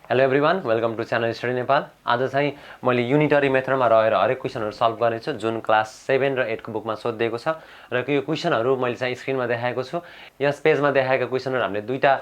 Hello everyone, welcome to channel study Nepal. आज चाहिँ मैले युनिटरी मेथडमा रहेर हरेक क्वेसनहरू सल्भ गर्नेछु जुन क्लास 7 र 8 को बुकमा सोधिएको छ र यो क्वेसनहरू मैले चाहिँ स्क्रिनमा देखाएको छु। यस पेजमा देखाएका क्वेसनहरू हामीले दुईटा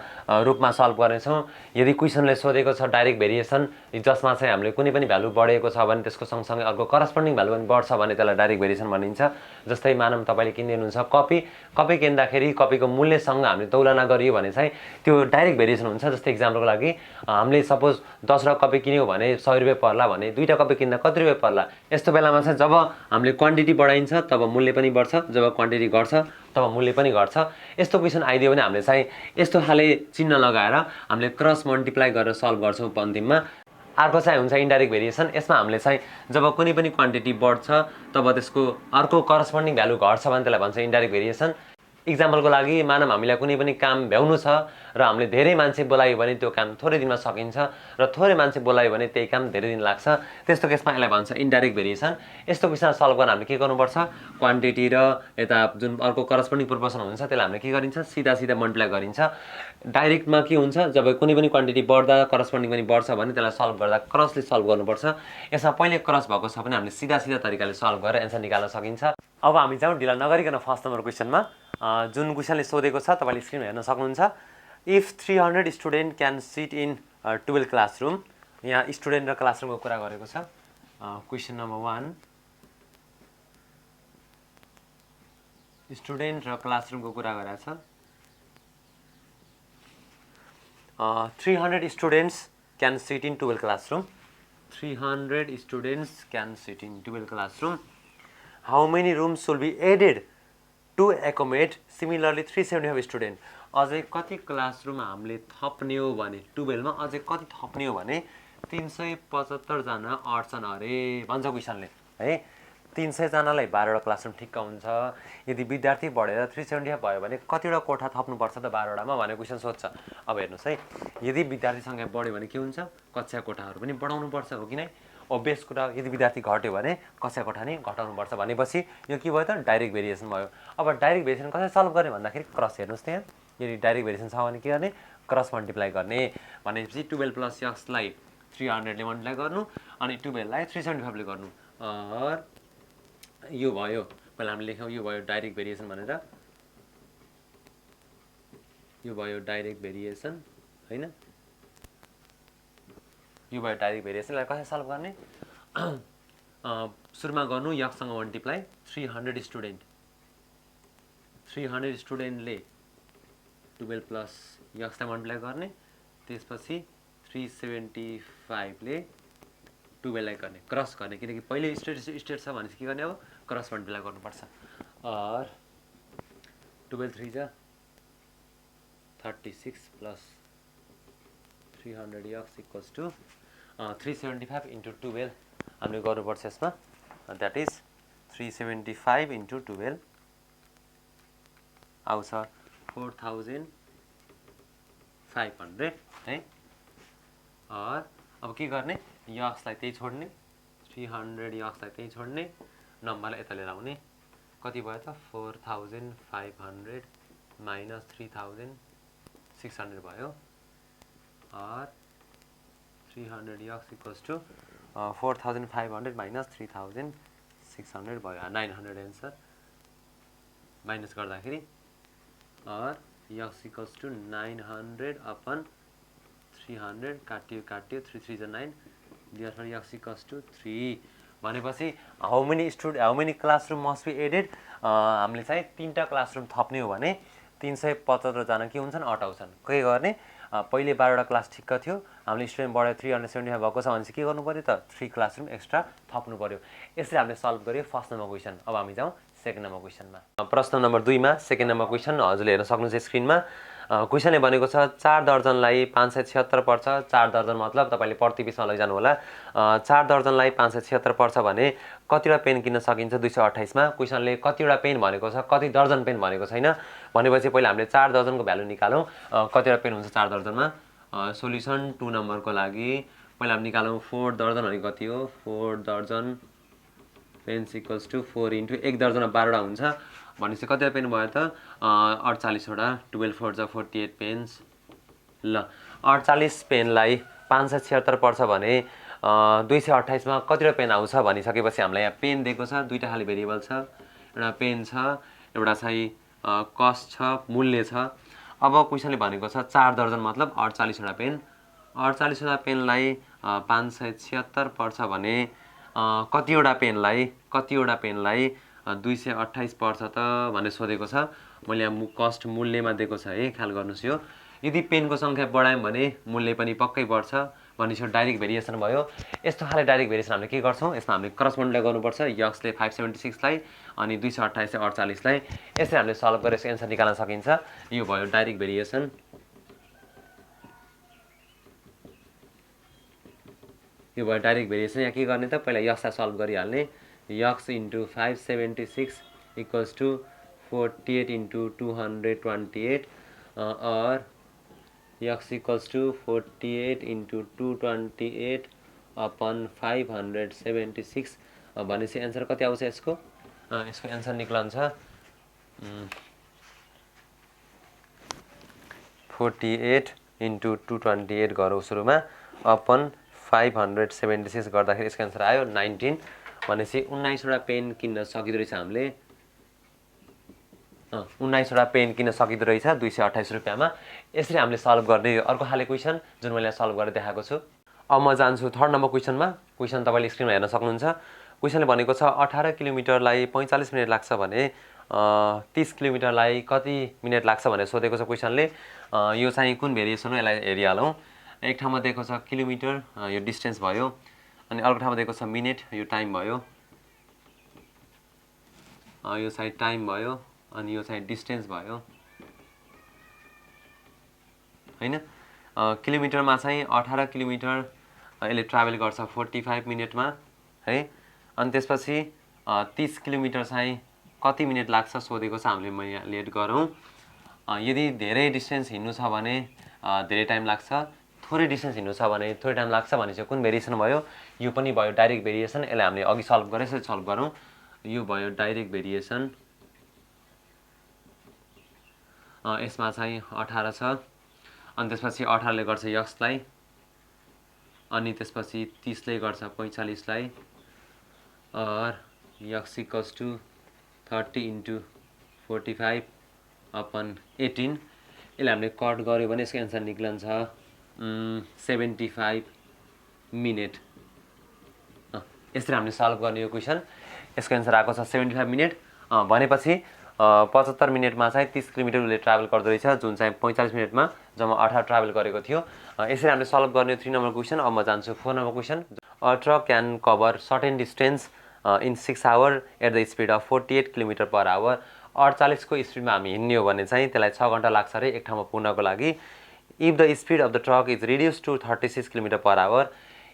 रूपमा सल्भ गर्नेछौँ। यदि क्वेसनले सोधेको छ डाइरेक्ट भेरिएसन जसमा चाहिँ हामीले कुनै पनि भ्यालु बढेको छ भने त्यसको सँगसँगै अर्को करस्पोन्डिङ भ्यालु पनि बढ्छ भने त्यसलाई डाइरेक्ट भेरिएसन भनिन्छ। जस्तै मानौँ तपाईँले किन्नुहुन्छ कपी किन्दाखेरि कपीको मूल्यसँग हामीले तुलना गरियो भने चाहिँ त्यो डाइरेक्ट भेरिएसन हुन्छ। जस्तै इक्जाम्पलको लागि हामीले सपोज 10 र कपी किन्यौँ भने 100 रुपियाँ पर्ला भने दुईटा कपी किन्दा कति रुपियाँ पर्ला। यस्तो बेलामा चाहिँ जब हामीले क्वान्टिटी बढाइन्छ तब मूल्य पनि बढ्छ, जब क्वान्टिटी घट्छ तब मूल्य पनि घट्छ। यस्तो क्वेसन आइदियो भने हामीले चाहिँ यस्तो खाले चिन्ह लगाएर हामीले क्रस मल्टिप्लाई गरेर सल्भ गर्छौँ अन्तिममा। अर्को चाहिँ हुन्छ इन्डाइरेक्ट भेरिएसन। यसमा हामीले चाहिँ जब कुनै पनि क्वान्टिटी बढ्छ तब त्यसको अर्को करस्पोन्डिङ भ्यालु घट्छ भने त्यसलाई भन्छ इन्डाइरेक्ट भेरिएसन। इक्जाम्पलको लागि मानौँ हामीलाई कुनै पनि काम भ्याउनु छ र हामीले धेरै मान्छे बोलायो भने त्यो काम थोरै दिनमा सकिन्छ र थोरै मान्छे बोलायो भने त्यही काम धेरै दिन लाग्छ। त्यस्तो केसमा यसलाई भन्छ इन्डाइरेक्ट भेरिएसन। यस्तो क्वेसन सल्भ गर्न हामीले के गर्नुपर्छ, क्वान्टिटी र यता जुन अर्को करस्पोन्डिङ प्रोपोर्सन हुन्छ त्यसलाई हामीले के गरिन्छ, सिधा मल्टिप्लाई गरिन्छ। डाइरेक्टमा के हुन्छ, जब कुनै पनि क्वान्टिटी बढ्दा करस्पोन्डिङ पनि बढ्छ भने त्यसलाई सल्भ गर्दा क्रसले सल्भ गर्नुपर्छ। यसमा पहिले क्रस भएको छ भने हामीले सिधा तरिकाले सल्भ गरेर एन्सर निकाल्न सकिन्छ। अब हामी जाउँ ढिला नगरिकन फर्स्ट नम्बर क्वेसनमा। जुन क्वेसनले सोधेको छ तपाईँले स्क्रिनमा हेर्न सक्नुहुन्छ। If 300 student can sit in 12 classroom. यहाँ स्टुडेन्ट र क्लासरुमको कुरा गरेको छ। क्वेसन नम्बर 1 स्टुडेन्ट र क्लासरुमको कुरा गरेको छ। 300 students can sit in 12 classroom. 300 students can sit in 12 classroom. How many rooms will be added to accommodate similarly 375 student. अझै कति क्लासरुम हामीले थप्ने हो भने 12 मा अझै कति थप्ने हो भने 375 जना अट्छन् अरे भन्छ क्वेसनले है। 300 जनालाई 12वटा क्लासरुम ठिक्क हुन्छ। यदि विद्यार्थी बढेर 375 भयो भने कतिवटा कोठा थप्नुपर्छ त 12वटामा भने क्वेसन सोध्छ। अब हेर्नुहोस् है, यदि विद्यार्थी सङ्ख्या बढ्यो भने के हुन्छ, कक्षा कोठाहरू पनि बढाउनु पर्छ, हो कि नै? ओभियस कुरा। यदि विद्यार्थी घट्यो भने कक्षा कोठा नि घटाउनुपर्छ भनेपछि यो के भयो त, डाइरेक्ट भेरिएसन भयो। अब डाइरेक्ट भेरिएसन कसरी सल्भ गर्ने भन्दाखेरि क्रस हेर्नुहोस् त्यहाँ। यदि डाइरेक्ट भेरिएसन छ भने के गर्ने, क्रस मल्टिप्लाई गर्ने भनेपछि 12 प्लस एक्सलाई 300 ले मल्टिप्लाई गर्नु अनि 12 लाई 375 ले गर्नु। यो भयो, पहिला हामीले लेख्यौँ यो भयो डाइरेक्ट भेरिएसन भनेर। यो भयो डाइरेक्ट भेरिएसन हैन, यो भयो डाइरेक्ट भेरिएसनलाई कसरी सल्भ गर्ने। सुरुमा गर्नु यक्सँग मल्टिप्लाई 300 स्टुडेन्टले 12 प्लस यक्सलाई मल्टिप्लाई गर्ने, त्यसपछि 375 ले 12 लाई गर्ने, क्रस गर्ने, किनकि पहिले स्टेट छ भनेपछि के गर्ने, अब क्रस मल्टिप्लाई गर्नुपर्छ। 12 3 जा 36 plus 300 x equals to 375 into 12 हामीले गर्नुपर्छ यसमा। द्याट इज 375 इन्टु 12 आउँछ 4500 है। अब के गर्ने, यक्सलाई त्यही छोड्ने, 300 यक्सलाई त्यही छोड्ने, नम्बरलाई यता लिएर आउने। कति भयो त, 4500 माइनस 3600 भयो। 300 x इक्वल्स टु 4500 माइनस 3600 भयो, 900 एन्सर। माइनस गर्दाखेरि x इक्वल्स टु 900 अपन 300 काट्यो 3 3 जा 9, देयरफोर x इक्वल्स टु 3 भनेपछि how many classroom must be added. हामीले चाहिँ 3टा क्लासरुम थप्ने हो भने 375 जना के हुन्छन्, अटाउँछन्। के गर्ने, पहिले 12वटा क्लास ठिक्क थियो, हामीले स्टुडेन्ट बढ्यो 375 भएको छ भनेपछि के गर्नु पर्यो त, 3 क्लासरुम एक्स्ट्रा थप्नु पर्यो। यसरी हामीले सल्भ गर्यो फर्स्ट नम्बर क्वेसन। अब हामी जाउँ सेकेन्ड नम्बर क्वेसनमा। प्रश्न नम्बर 2 मा सेकेन्ड नम्बर क्वेसन हजुरले हेर्न सक्नुहुन्छ स्क्रिनमा। क्वेसनले भनेको छ 4 दर्जनलाई 576 पर्छ। 4 दर्जन मतलब तपाईँले प्रति पिसमा लैजानु होला। 4 दर्जनलाई 576 पर्छ भने कतिवटा पेन किन्न सकिन्छ 228 मा। क्वेसनले कतिवटा पेन भनेको छ, कति दर्जन पेन भनेको छैन। भनेपछि पहिला हामीले 4 दर्जनको भ्यालु निकालौँ, कतिवटा पेन हुन्छ 4 दर्जनमा। सोल्युसन 2 नम्बरको लागि पहिला हामी निकालौँ 4 दर्जन भनेको कति हो, 4 दर्जन पेन्स इक्वल्स टु 4 इन्टु 1 दर्जनमा 12वटा हुन्छ भनेपछि कतिवटा पेन भयो त, 48 वटा। 12 4 जा 48 पेन्स। ल 48 पेनलाई 576 पर्छ भने 228 मा कतिवटा पेन आउँछ भनिसकेपछि हामीलाई यहाँ पेन दिएको छ, दुईटा खाली भेरिएबल छ, एउटा पेन छ, एउटा चाहिँ कस्ट छ, मूल्य छ। अब क्वेसनले भनेको छ 4 दर्जन मतलब 48 वटा पेन। 48 वटा पेनलाई 576 पर्छ भने कतिवटा पेनलाई 228 पर्छ त भनेर सोधेको छ। मैले यहाँ कस्ट मूल्यमा दिएको छ है, ख्याल गर्नुहोस्। यो यदि पेनको सङ्ख्या बढायौँ भने मूल्य पनि पक्कै बढ्छ भनेपछि डाइरेक्ट भेरिएसन भयो। यस्तो खाले डाइरेक्ट भेरिएसन हामीले के गर्छौँ, यसमा हामीले क्रस मल्टिप्लाई गर्नुपर्छ। यक्सले 576 लाई अनि 228 ले 48 लाई, यसरी हामीले सल्भ गरेर यसको एन्सर निकाल्न सकिन्छ। यो भयो डाइरेक्ट भेरिएसन। यो भयो डाइरेक्ट भेरिएसन। यहाँ के गर्ने त, पहिला यक्सलाई सल्भ गरिहाल्ने। X into 576 equals to 48 into 228 और x equals to 48 into 228 upon 576 भनेपछि एन्सर कति आउँछ यसको? यसको एन्सर निक्लन्छ 48 इन्टु 228 गरौँ सुरुमा, अपन 576 गर्दाखेरि यसको एन्सर आयो 19। भनेपछि 19 वटा पेन किन्न सकिँदो रहेछ हामीले। 19 वटा पेन किन्न सकिँदो रहेछ 228 रुपियाँमा। यसरी हामीले सल्भ गर्ने अर्को खाले क्वेसन जुन मैले सल्भ गरेर देखाएको छु। अब म जान्छु थर्ड नम्बर क्वेसनमा। क्वेसन तपाईँले स्क्रिनमा हेर्न सक्नुहुन्छ। क्वेसनले भनेको छ 18 किलोमिटरलाई 45 मिनट लाग्छ भने 30 किलोमिटरलाई कति मिनट लाग्छ भनेर सोधेको छ क्वेसनले। यो चाहिँ कुन भेरिएसन हो यसलाई हेरिहालौँ। एक ठाउँमा दिएको छ किलोमिटर, यो डिस्टेन्स भयो, अनि अर्को ठाउँमा दिएको छ मिनट, यो टाइम भयो, यो चाहिँ टाइम भयो, अनि यो चाहिँ डिस्टेन्स भयो हैन। किलोमिटरमा चाहिँ 18 किलोमिटर यसले ट्राभल गर्छ 45 मिनटमा है। अनि त्यसपछि 30 किलोमिटर चाहिँ कति मिनट लाग्छ सोधेको छ हामीले। म यहाँ लेट गरौँ। यदि धेरै डिस्टेन्स हिँड्नु छ भने धेरै टाइम लाग्छ, थोरै डिस्टेन्स हिँड्नु छ भने थोरै टाइम लाग्छ भने चाहिँ कुन भेरिएसन भयो? यो पनि भयो डाइरेक्ट भेरिएसन। यसलाई हामीले अघि सल्भ गरेर यसरी सल्भ गरौँ। यो भयो डाइरेक्ट भेरिएसन। यसमा चाहिँ 18 छ, अनि त्यसपछि 18 ले गर्छ यक्सलाई, अनि त्यसपछि 30 ले गर्छ 45 लाई, और x equals to 30 into 45 upon 18। यसलाई हामीले कट गऱ्यो भने यसको एन्सर निक्लन्छ 75 मिनट। यसरी हामीले सल्भ गर्ने यो क्वेसन। यसको एन्सर आएको छ 75 मिनट। भनेपछि 75 मिनटमा चाहिँ 30 किलोमिटर उसले ट्राभल गर्दो रहेछ, जुन चाहिँ 45 मिनटमा जम्मा 18 ट्राभल गरेको थियो। यसरी हामीले सल्भ गर्ने 3 नम्बर क्वेसन। अब म जान्छु 4 number question. A truck can cover certain distance in 6 hour at the speed of 48 kilometre per hour. 48 को स्पिडमा हामी हिँड्ने हो भने चाहिँ त्यसलाई 6 घन्टा लाग्छ अरे एक ठाउँमा पुग्नको लागि। If the speed of the truck is reduce to 36 kilometre per hour,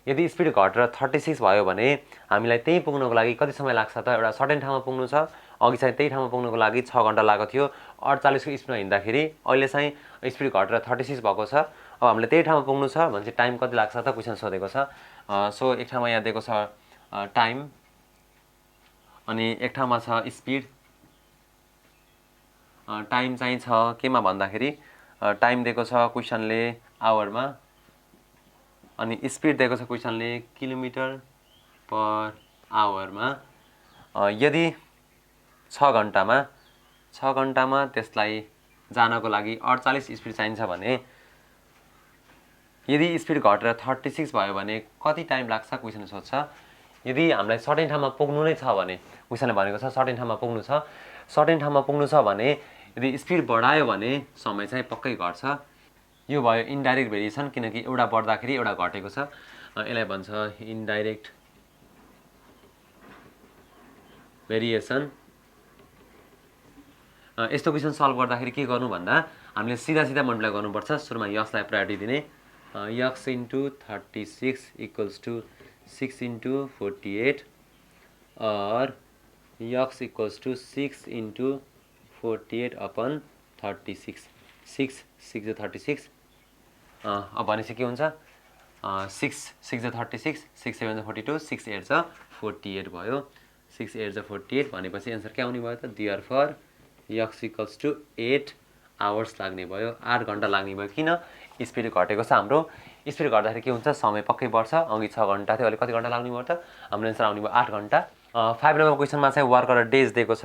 यदि स्पिड घटेर 36 भयो भने हामीलाई त्यही पुग्नको लागि कति समय लाग्छ त? एउटा सर्टेन ठाउँमा पुग्नु छ, अघि चाहिँ त्यही ठाउँमा पुग्नको लागि 6 घन्टा लागेको थियो। 48 को स्पिडमा हिँड्दाखेरि अहिले चाहिँ स्पिड घटेर 36 भएको छ। अब हामीले त्यही ठाउँमा पुग्नु छ भने चाहिँ टाइम कति लाग्छ त क्वेसन सोधेको छ। सो एक ठाउँमा यहाँ दिएको छ टाइम, अनि एक ठाउँमा छ स्पिड। टाइम चाहिँ छ केमा भन्दाखेरि टाइम दिएको छ क्वेसनले आवरमा, अनि स्पिड दिएको छ क्वेसनले किलोमिटर पर आवरमा। यदि 6 घन्टामा त्यसलाई जानको लागि 48 स्पिड चाहिन्छ भने यदि स्पिड घटेर 36 भयो भने कति टाइम लाग्छ क्वेसनले सोध्छ। यदि हामीलाई सर्टेन ठाउँमा पुग्नु नै छ भने, क्वेसनले भनेको छ सर्टेन ठाउँमा पुग्नु छ, सर्टेन ठाउँमा पुग्नु छ भने यदि स्पिड बढायो भने समय चाहिँ पक्कै घट्छ। यो भयो इन्डाइरेक्ट भेरिएसन, किनकि एउटा बढ्दाखेरि एउटा घटेको छ। यसलाई भन्छ इन्डाइरेक्ट भेरिएसन। यस्तो क्वेसन सल्भ गर्दाखेरि के गर्नु भन्दा हामीले सिधा मल्टिप्लाई गर्नुपर्छ। सुरुमा यक्सलाई प्रायोरिटी दिने। X into 36 equals to 6 into 48 और x equals to 6 into 48 upon 36। 6 6 36। अब भनेपछि के हुन्छ 6 6 36, 6 7 42, 6 8 48 भयो। 6 8 48 भनेपछि एन्सर के आउने भयो त? देयरफर यक्स इक्वल्स टु 8 आवर्स लाग्ने भयो, 8 घन्टा लाग्ने भयो। किन? स्पिड घटेको छ हाम्रो। स्पिड गर्दाखेरि के हुन्छ समय पक्कै बढ्छ। अघि 6 घन्टा थियो, अहिले कति घन्टा लाग्ने भयो त? हाम्रो एन्सर आउने भयो 8 घन्टा। 5 नम्बर क्वेसनमा चाहिँ वर्कर डेज दिएको छ।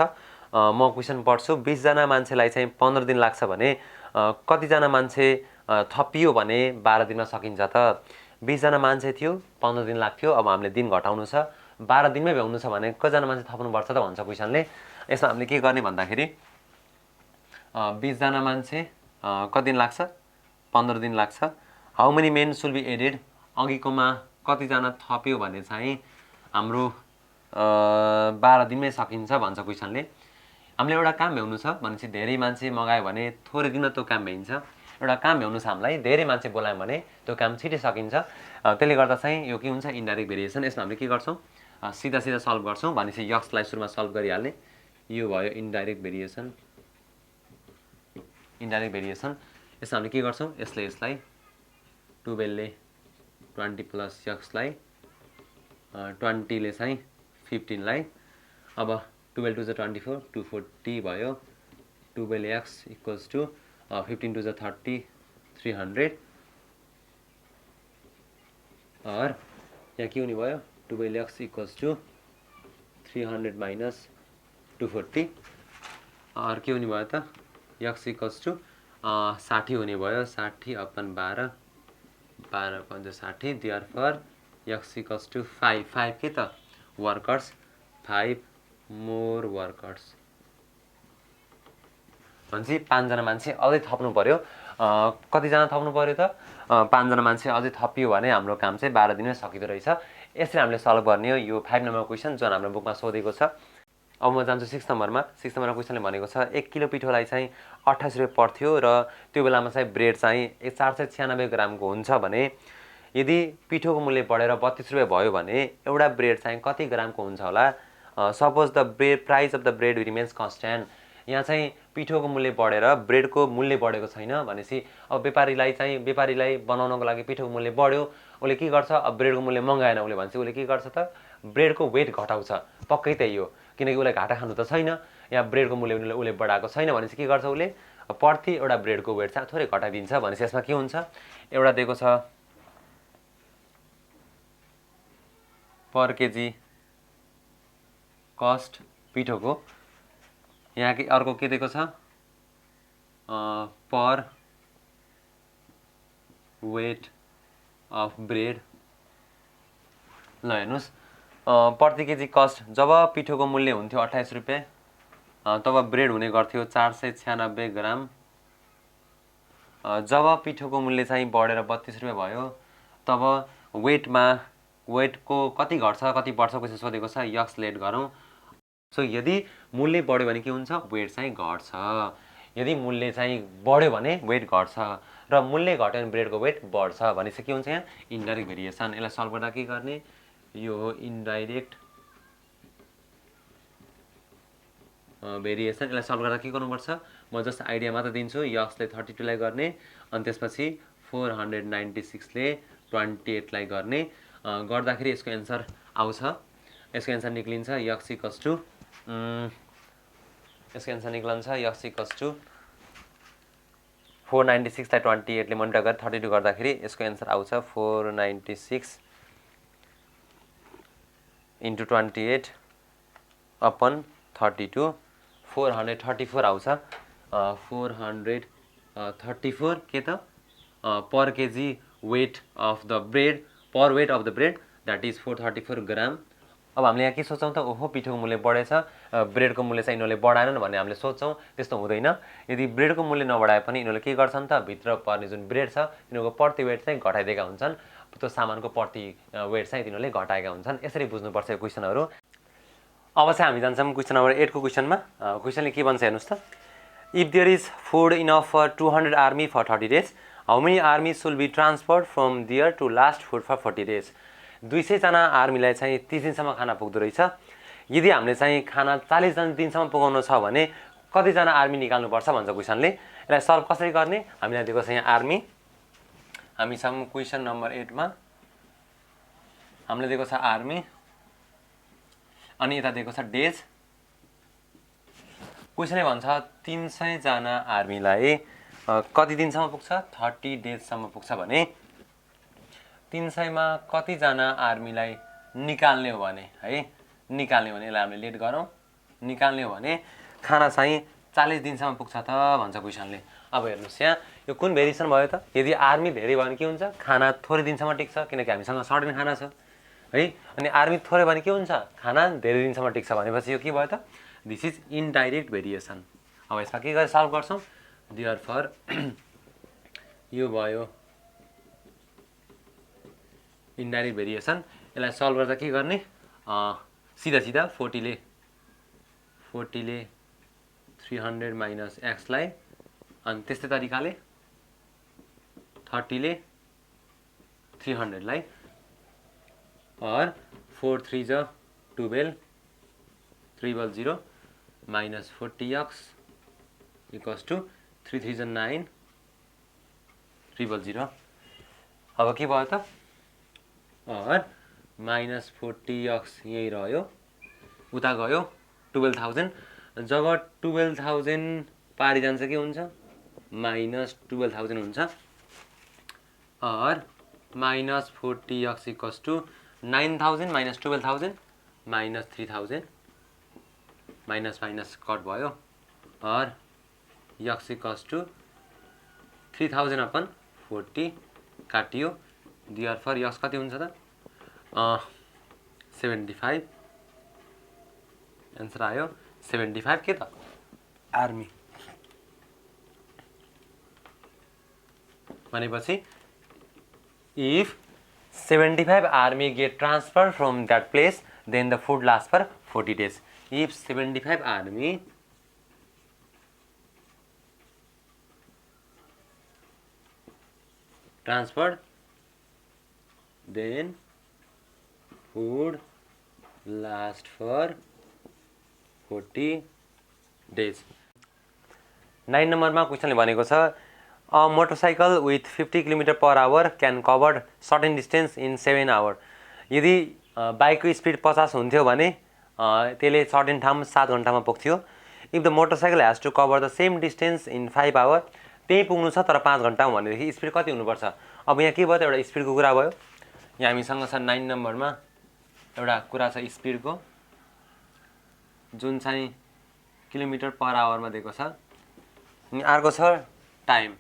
म क्वेसन पढ्छु। 20 जना मान्छेलाई चाहिँ 15 दिन लाग्छ भने कतिजना मान्छे थपियो भने 12 दिनमा सकिन्छ त? 20 जना मान्छे थियो, 15 दिन लाग्थ्यो, अब हामीले दिन घटाउनु छ, 12 दिनमै भ्याउनु छ भने कतिजना मान्छे थप्नुपर्छ त भन्छ क्वेसनले। यसमा हामीले के गर्ने भन्दाखेरि 20 जना मान्छे कति दिन लाग्छ? 15 दिन लाग्छ। How many men should be added? अघिकोमा कतिजना थप्यो भने चाहिँ हाम्रो 12 दिनमै सकिन्छ भन्छ क्वेसनले। हामीले एउटा काम भ्याउनु छ भनेपछि धेरै मान्छे मगायो भने थोरै दिनमा त्यो काम भ्याइन्छ। एउटा काम भ्याउनु छ हामीलाई, धेरै मान्छे बोलायो भने त्यो काम छिटै सकिन्छ। त्यसले गर्दा चाहिँ यो के हुन्छ? Indirect variation. यसमा हामीले के गर्छौँ? सिधा सिधा सल्भ गर्छौँ भनेपछि यक्सलाई सुरुमा सल्भ गरिहाल्ने। यो भयो इन्डाइरेक्ट भेरिएसन। इन्डाइरेक्ट भेरिएसन यसमा हामीले के गर्छौँ? यसलाई 12 ले 20 प्लस यक्सलाई 20 ले चाहिँ 15 लाई, अब 12 टू 24, 240 भयो। 12x इक्वल्स टू 15 टू 30, 300 और यहाँ के हुने भयो? 12x इक्वल्स टू 300 माइनस 240 और के हुने भयो त? x इक्वल्स टू 60 हुने भयो। 60 अपन 12, 12 पंच 60, देयरफोर x इक्वल्स टू 5। 5 के त? वर्कर्स, 5 मोर वर्कर्स भनेपछि 5 जना मान्छे अझै थप्नु पर्यो। कतिजना थप्नु पर्यो त? 5 जना मान्छे अझै थपियो भने हाम्रो काम चाहिँ 12 दिनमै सकिँदो रहेछ। यसरी हामीले सल्भ गर्ने हो यो 5 नम्बर क्वेसन जुन हाम्रो बुकमा सोधेको छ। अब म जान्छु 6 नम्बरमा। 6 नम्बर क्वेसनले भनेको छ 1 किलो पिठोलाई चाहिँ 28 रुपियाँ पर्थ्यो र त्यो बेलामा चाहिँ ब्रेड चाहिँ 496 ग्रामको हुन्छ भने यदि पिठोको मूल्य बढेर 32 रुपियाँ भयो भने एउटा ब्रेड चाहिँ कति ग्रामको हुन्छ होला? Suppose the price of the bread remains constant. यहाँ चाहिँ पिठोको मूल्य बढेर ब्रेडको मूल्य बढेको छैन भनेपछि अब व्यापारीलाई बनाउनको लागि पिठोको मूल्य बढ्यो, उसले के गर्छ? अब ब्रेडको मूल्य मगाएन उसले भनेपछि उसले के गर्छ त? ब्रेडको वेट घटाउँछ। पक्कै त्यही हो, किनकि उसलाई घाटा खानु त छैन। यहाँ ब्रेडको मूल्य उसले बढाएको छैन भनेपछि के गर्छ? उसले प्रति एउटा ब्रेडको वेट चाहिँ थोरै घटाइदिन्छ। भनेपछि यसमा के हुन्छ? एउटा दिएको छ पर केजी कस्ट पिठोको, यहाँ कि अर्को के दिएको छ? पर वेट अफ ब्रेड। ल हेर्नुहोस्, प्रति केजी कस्ट जब पिठोको मूल्य हुन्थ्यो 28 रुपियाँ तब ब्रेड हुने गर्थ्यो 496 ग्राम। जब पिठोको मूल्य चाहिँ बढेर 32 रुपियाँ भयो तब वेटको कति घट्छ कति बढ्छ क्वेसन सोधेको छ। यक्स लेट गरौँ। सो यदि मूल्य बढ्यो भने के हुन्छ? वेट चाहिँ घट्छ। यदि मूल्य चाहिँ बढ्यो भने वेट घट्छ र मूल्य घट्यो भने ब्रेडको वेट बढ्छ भनेपछि के हुन्छ? यहाँ इन्डाइरेक्ट भेरिएसन। यसलाई सल्भ गर्दा के गर्ने? यो हो इन्डाइरेक्ट भेरिएसन। यसलाई सल्भ गर्दा के गर्नुपर्छ? म जस्ट आइडिया मात्र दिन्छु। यक्सले 32 लाई गर्ने अनि त्यसपछि 496 ले 28 लाई गर्ने। गर्दाखेरि यसको एन्सर आउँछ। यसको एन्सर निक्लिन्छ यक्स इक्वल्स टू यसको एन्सर निक्लन्छ यक्स इक्वल्स टू 496 लाई 28 ले मल्टिप्लाई गरेर 32 गर्दाखेरि यसको एन्सर आउँछ 496 इन्टु 28 अपन 32, 434 आउँछ। 434 के त? Per kg weight of the bread, per weight of the bread that is 434 gram. अब हामीले यहाँ के सोच्छौँ त? ओहो पिठोको मूल्य बढेछ, ब्रेडको मूल्य चाहिँ यिनीहरूले बढाएनन् भन्ने हामीले सोच्छौँ। त्यस्तो हुँदैन। यदि ब्रेडको मूल्य नबढाए पनि यिनीहरूले के गर्छन् त? भित्र पर्ने जुन ब्रेड छ तिनीहरूको प्रति वेट चाहिँ घटाइदिएका हुन्छन्। त्यो सामानको प्रति वेट चाहिँ तिनीहरूले घटाएका हुन्छन्। यसरी बुझ्नुपर्छ यो क्वेसनहरू। अब चाहिँ हामी जान्छौँ क्वेसन नम्बर 8 को क्वेसनमा। क्वेसनले के भन्छ हेर्नुहोस् त? If there is food enough for 200 army for 30 days, how many army should be transferred from there to last food for 40 days? 200 जना आर्मीलाई चाहिँ 30 दिनसम्म खाना पुग्दो रहेछ। यदि हामीले चाहिँ खाना 40 दिनसम्म पुगाउनु छ भने कतिजना आर्मी निकाल्नुपर्छ भन्छ क्वेसनले। यसलाई सल्भ कसरी गर्ने? हामीलाई दिएको छ यहाँ आर्मी। हामी छौँ क्वेसन नम्बर 8 मा। हामीलाई दिएको छ आर्मी अनि यता दिएको छ डेज। क्वेसनले भन्छ 300 जना आर्मीलाई कति दिनसम्म पुग्छ? 30 डेजसम्म पुग्छ भने 300 मा कतिजना आर्मीलाई निकाल्ने हो भने है निकाल्ने हो भने यसलाई हामीले लेट गरौँ निकाल्ने हो भने खाना चाहिँ 40 दिनसम्म पुग्छ त भन्छ क्वेसनले। अब हेर्नुहोस् यहाँ यो कुन भेरिएसन भयो त यदि आर्मी धेरै भयो भने के हुन्छ खाना थोरै दिनसम्म टिक्छ किनकि हामीसँग सर्टेन खाना छ है अनि आर्मी थोरै भने के हुन्छ खाना धेरै दिनसम्म टिक्छ भनेपछि यो के भयो त दिस इज इनडाइरेक्ट भेरिएसन। अब यसमा के गरेर सल्भ गर्छौँ देयरफर यो भयो इनडाइरेक्ट भेरिएसन। यसलाई सल्भ गर्दा के गर्ने सिधा सिधा 40 ले 300 माइनस एक्सलाई अनि त्यस्तै तरिकाले 30 ले 300 लाई और 4 3 जा 12 300 माइनस 40x इक्वल्स टू 3 3 जा 9 300। अब के भयो त और माइनस 40x यही रह्यो उता गयो 12,000 जब 12,000 पारी जान्छ के हुन्छ माइनस 12,000 हुन्छ और minus 40x equals to 9,000 minus 12,000 minus 3,000 minus minus cut भयो और x इक्वल्स टू 3,000 अपन 40 काटियो देयरफर x कति हुन्छ त 75 आन्सर आयो 75 के त आर्मी भनेपछि if 75 army get transferred from that place then the food lasts for 40 days. If 75 army transferred then food last for 40 days. 9 नम्बरमा क्वेसनले भनेको छ a motorcycle with 50 km/h can cover certain distance in 7 hours. यदि बाइकको speed 50 हुन्थ्यो भने त्यसले certain ठाउँ 7 घण्टामा पुग्थ्यो। If the motorcycle has to cover the same distance in 5 hour त्यही पुग्नु छ तर 5 घण्टामा भनेदेखि स्पिड कति हुनुपर्छ। अब यहाँ के भयो त एउटा स्पिडको कुरा भयो यहाँ हामीसँग छ 9 नम्बरमा एउटा कुरा छ स्पिडको जुन चाहिँ km/h मा दिएको छ अनि अर्को छ टाइम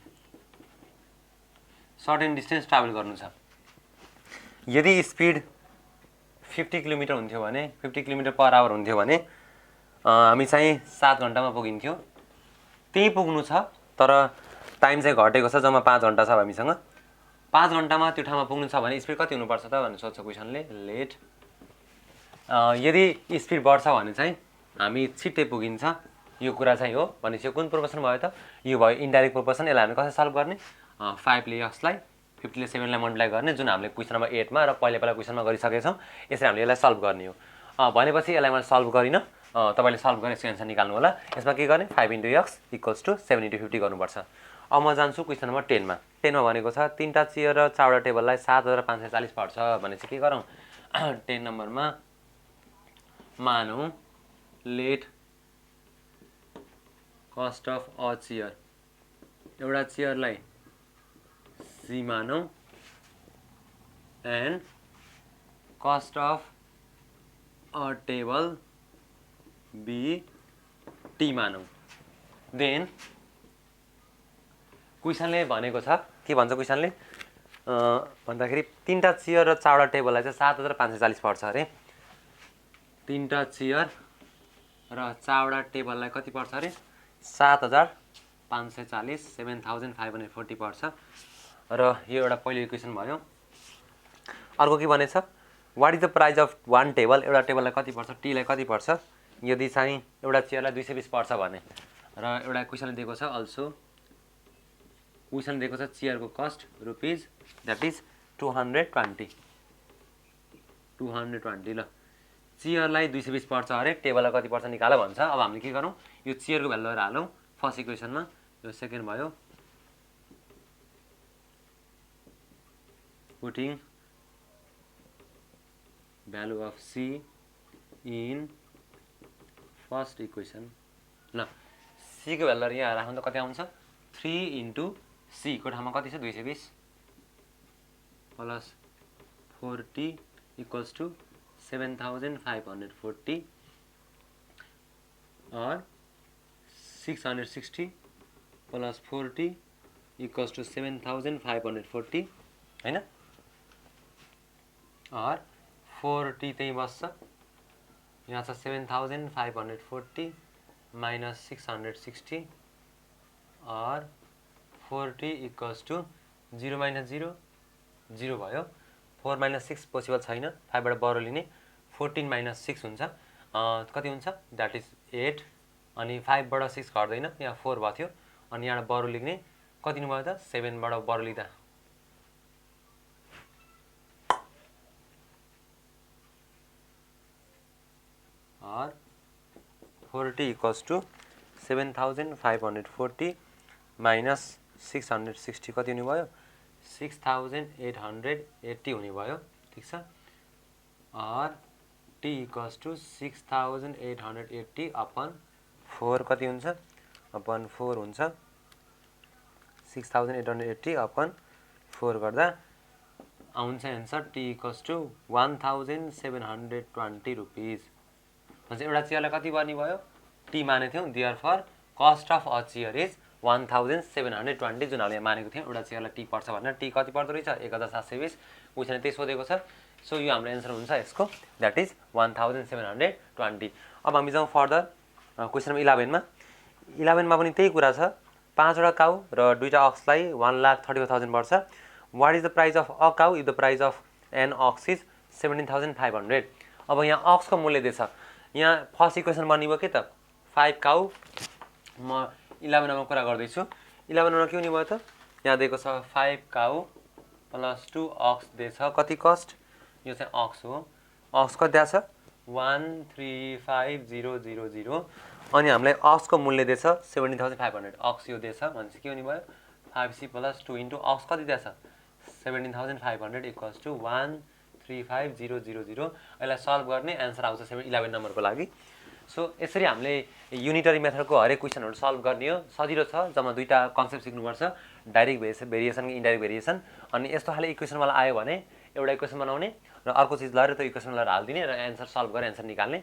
सर्टेन डिस्टेन्स ट्राभल गर्नु छ। यदि स्पिड 50 किलोमिटर हुन्थ्यो भने 50 km/h हुन्थ्यो भने हामी चाहिँ 7 घण्टामा पुगिन्थ्यो त्यही पुग्नु छ तर टाइम चाहिँ घटेको छ जम्मा 5 घण्टा छ हामीसँग 5 घण्टामा त्यो ठाउँमा पुग्नु छ भने स्पिड कति हुनुपर्छ त भनेर सोध्छ क्वेसनले लेट। यदि स्पिड बढ्छ भने चाहिँ हामी छिट्टै पुगिन्छ यो कुरा चाहिँ हो भनेपछि कुन प्रोपोर्सन भयो त यो भयो इन्डाइरेक्ट प्रोपोर्सन। यसलाई हामी कसरी सल्भ गर्ने 5 ले x लाई 50 ले 7 लाई मल्टिप्लाई गर्ने जुन हामीले क्वेसन नम्बर 8 मा र पहिला क्वेसनमा गरिसकेछौँ यसरी हामीले यसलाई सल्भ गर्ने हो। भनेपछि यसलाई मैले सल्भ गरिन तपाईले सल्भ गरेर यसको एन्सर निकाल्नु होला। यसमा के गर्ने 5 * x = 7 * 50 गर्नुपर्छ। अब म जान्छु क्वेसन नम्बर 10 मा। 10 मा भनेको छ तीनटा चेयर र चारवटा टेबललाई 7,540 पर्छ भने चाहिँ के गरौँ 10 नम्बरमा मानौँ let cost of a chair एउटा चेयरलाई C मानौँ and cost of a table B T मानौँ। देन क्वेसनले भनेको छ के भन्छ क्वेसनले भन्दाखेरि तीनटा चेयर र चारवटा टेबललाई चाहिँ 7,540 पर्छ अरे। तीनटा चेयर र चारवटा टेबललाई कति पर्छ अरे 7,540 7,540 पर्छ र यो एउटा पहिलो इक्वेसन भयो। अर्को के भनेछ what is the price of one table एउटा टेबललाई कति पर्छ टी लाई कति पर्छ यदि चाहिँ एउटा चेयरलाई 220 पर्छ भने र एउटा क्वेसनले दिएको छ अल्सो क्वेसन दिएको छ चेयरको कस्ट रुपीज दैट इज 220 ल चेयरलाई 220 पर्छ अरे टेबललाई कति पर्छ निकाल भन्छ। अब हामीले के गरौँ यो चेयरको भ्यालु लिएर हालौँ फर्स्ट इक्वेसनमा यो सेकेन्ड भयो putting value of C in first equation. ल C को भ्यालु यहाँ राख्नु त कति आउँछ 3 * C को ठाउँमा कति छ 220 plus 4t equals to 7540 or 660 plus 4t equals to 7540 हैन और 4t त्यही बस्छ यहाँ छ 7540 minus 660 or 4t equals to 0 minus 0 0 भयो 4 minus 6 पोसिबल छैन 5 बाट बरु लिने 14 minus 6 हुन्छ कति हुन्छ दैट इज 8 अनि 5 बाट 6 घट्दैन यहाँ 4 भयो थियो अनि यहाँ बरु लेख्ने कति नि भयो त 7 बाट बरु लिदा और 4t equals to 7540 minus 660 कति हुने भयो 6880 हुने भयो ठीक छ और t equals to 6880 upon 4 कति हुन्छ upon 4 हुन्छ 6880 upon 4 गर्दा आउँछ answer t equals to 1720 rupees भन्छ एउटा चेयरलाई कति पर्ने भयो t माने थियौ therefore cost of a chair is 1720 जुन हामीले मानेको थियौ एउटा चेयरलाई t पर्छ भनेर t कति पर्दो रहेछ 1720 क्वेशनले त्यही सोधेको छ सो यो हाम्रो आन्सर हुन्छ यसको दैट इज 1720 अब हामी जाउँ फर्दर क्वेशन नम्बर 11 मा 11 मा पनि त्यही कुरा छ 5 वटा काउ र 2 टा अक्सलाई 1,35,000 पर्छ what is the price of a cow if the price of an ox is 17,500 अब यहाँ अक्स को मूल्य दिएछ यहाँ फर्स्ट इक्वेसन बनियो के त 5 काउ म 11 मा कुरा गर्दै छु 11 मा के हुने भयो त यहाँ दिएको छ 5 काउ प्लस 2 अक्स दिएछ कति कस्ट यो चाहिँ अक्स हो अक्स कति दिएछ 135000 अनि हामीलाई अक्स को मूल्य दिएछ 17500 अक्स यो दिएछ भनेपछि के हुने भयो 5c + 2 इन्टु अक्स कति दिएछ 17500 इक्वल्स टु 135000 यसलाई सल्भ गर्ने आन्सर आउँछ 11 नम्बरको लागि सो यसरी हामीले युनिटरी मेथडको हरेक क्वेशनहरु सल्भ गर्ने हो सजिलो छ जम्मा दुईटा कन्सेप्ट सिक्नुपर्छ डाइरेक्ट भेरिएसन इन्डाइरेक्ट भेरिएसन अनि यस्तो खाले इक्वेसन मलाई आयो भने एउटा इक्वेसन बनाउने र अर्को चीज लरे त्यो इक्वेसन लरे हाल्दिने र आन्सर सल्भ गरेर आन्सर निकाल्ने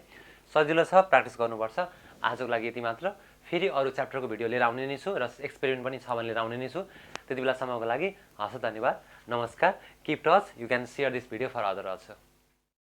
सजिलो छ प्र्याक्टिस गर्नुपर्छ आजको लागि यति मात्र फेरि अरु च्याप्टरको भिडियो लिएर आउने नै छु र एक्सपेरिमेन्ट पनि छ भने लिएर आउने नै छु त्यति बेलासम्मको लागि हस् धन्यवाद नमस्कार keep touch you can share this video for other also